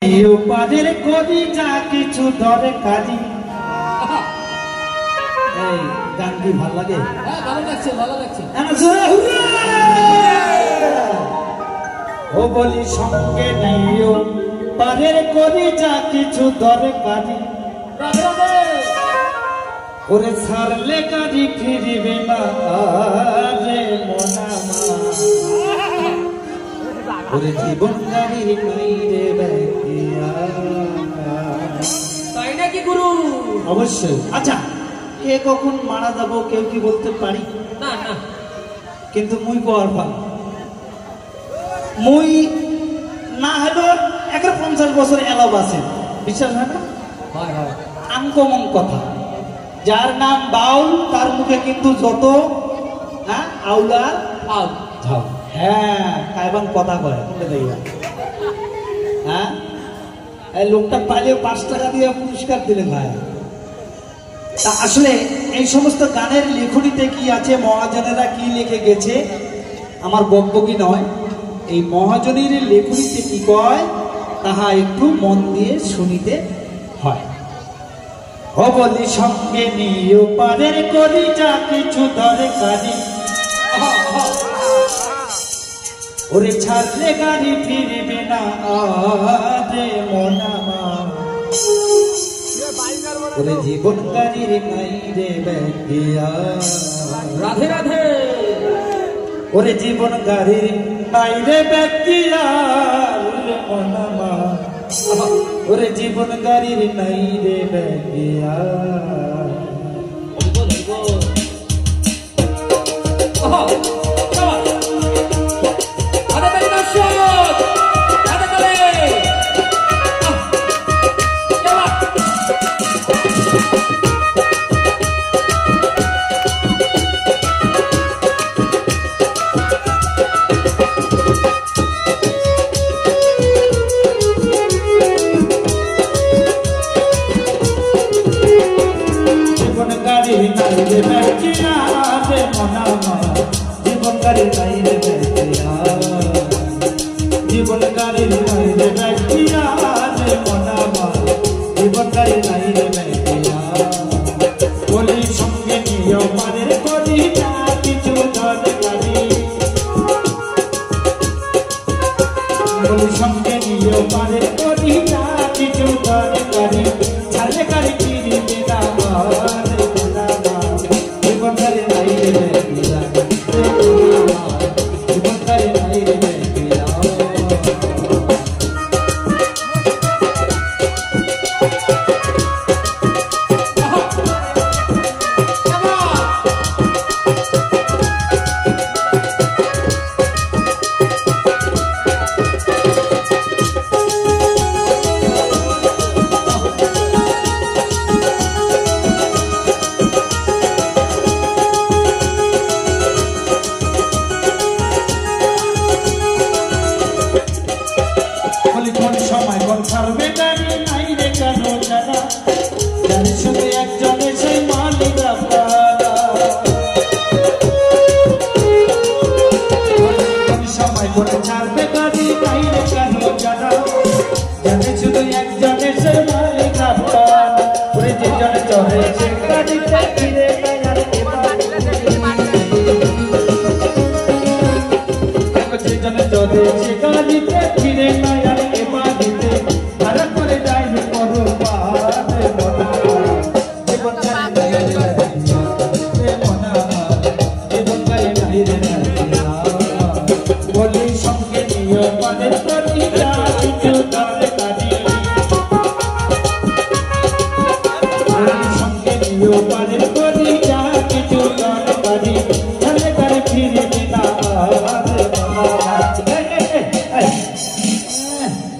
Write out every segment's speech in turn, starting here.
পাদের করি যা কিছু ধরে কাজী। এই গান কি ভালো লাগে? হ্যাঁ ভালো লাগছে, ভালো লাগছে। ও বলি সঙ্গে নিও পাদের করি যা কিছু ধরে কাজী। ওরে ছাড়লে কাজী ফিরিবে না রে মনামা। ওরে জীবন গাড়ি নাই রে ব্যাকিয়া। তাই নাকি গুরু? অবশ্যই। আচ্ছা, কে কখন মারা যাব কেউ কি বলতে পারি না না, কিন্তু মুই কর ভালো মুই না হলো 50 বছর এলাও আছে, বিশ্বাস হয় না? হয় হয়, আনকমন কথা। যার নাম বাউল তার মুখে কিন্তু যত আউলা আউ ঝাউ। হ্যাঁ কাইবান কথা কয় দেখবা। হ্যাঁ এই লোকটা পাইলে 5 টাকা দিয়ে পুরস্কার দিলে ভাই। তা আসলে এই সমস্ত গানের লেখনীতে কি আছে, মহাজনেরা কি লিখে গেছে আমার বক্তব্য নয়। এই মহাজনের লেখনীতে কি কয় তাহা একটু মন দিয়ে শুনিতে হয়। বলি সঙ্গে নিও পারের করি যা কিছু ধরে কাজী। ওরে ছাড়লে গাড়ি ফিরবে না রে মনামা। ওরে জীবন গাড়ির নাই রে ব্যাকিয়া। রাধে রাধে। ওরে জীবন গাড়ির নাই রে ব্যাকিয়া রে মনামা। ওরে জীবন গাড়ির নাই রে ব্যাকিয়া। জীবন গাড়ির নাই রে ব্যাকিয়া। জীবন গাড়ির নাই রে ব্যাকিয়া রে মনামা। জীবন গাড়ির নাই রে ব্যাকিয়া। বলি সঙ্গে নিও পারের করি যা কিছু ধরে কাজী। বলি সঙ্গে নিও পারের করি যা কিছু ধরে কাজী। ছাড়লে গাড়ি ফিরিবে না রে মনামা। জীবন গাড়ির নাই রে ব্যাকিয়া। জীবন গাড়ির নাই রে ব্যাকিয়া। সময় কোন ছাড়বে গাড়ি নাই রে কেন জানা। জানি শুধু একজনে সেই মালিক আপনারা। সময় কোন ছাড়বে গাড়ি নাই রে কেন জানা। জানি শুধু একজনে সেই মালিক আপনারা। ওই যেজনে চড়েছে গাড়িতে ফিরে গেল যেজনে চড়েছে গাড়িতে ফিরে গেল।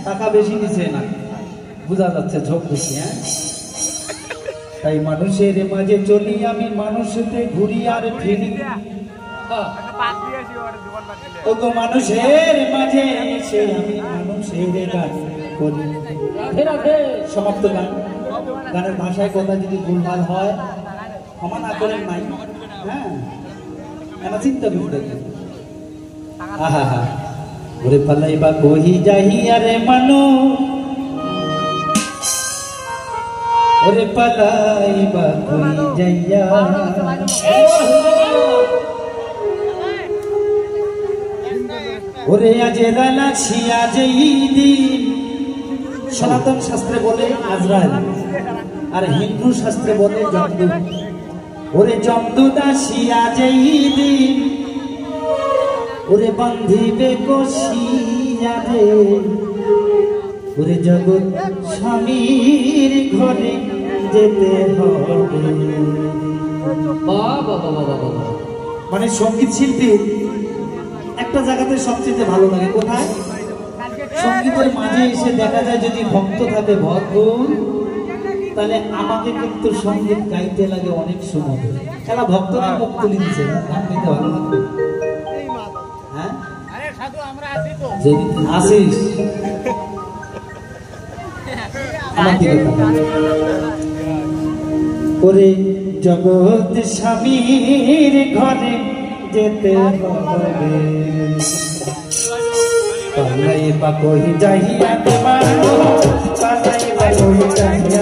টাকা বেশি দিছে না, বোঝা যাচ্ছে ঝোঁক বেশি। হ্যাঁ তাই মানুষের মাঝে চলি আমি, মানুষতে ঘুরি আর ফিরি। ওগো মানুষের মাঝে এসে আমি মানুষের গান করি। সমাপ্ত গান। গানের ভাষায় কথা যদি ভুলভাল হয় ক্ষমা না করেন নাই। হ্যাঁ আমার চিন্তা করতে। আহা হা ওরে পালাইবা কহি যাহি আরে মানু ওরে পালাই বা কই যাইয়া ওরে আজ রালাছি আজ দিন সনাতন শাস্ত্রে বলে আজরাইল আর হিন্দু শাস্ত্রে বলে জমদূত ওরে জমদূত আসি আজ দিন ওরে বান্ধিবে কষিয়া রে ওরে জগৎ স্বামীর ঘরে যেতে হবে। মানে সঙ্গীত শিল্পীর একটা জায়গাতে সবচেয়ে ভালো লাগে কোথায়? সঙ্গীতের মাঝে এসে দেখা যায় যদি ভক্ত থাকে ভরপুর, তাহলে আমাকে কিন্তু সঙ্গীত গাইতে লাগে অনেক সময়। খেলা ভক্তরা মুখ তুলে দিচ্ছে না, গান গাইতে ভালো লাগবে। হ্যাঁ যদি আসিস ওরে জগৎ স্বামীর ঘরে যেতে হবে পালাই বা কই যাইয়া তোমার পালাই বা কই যাইয়া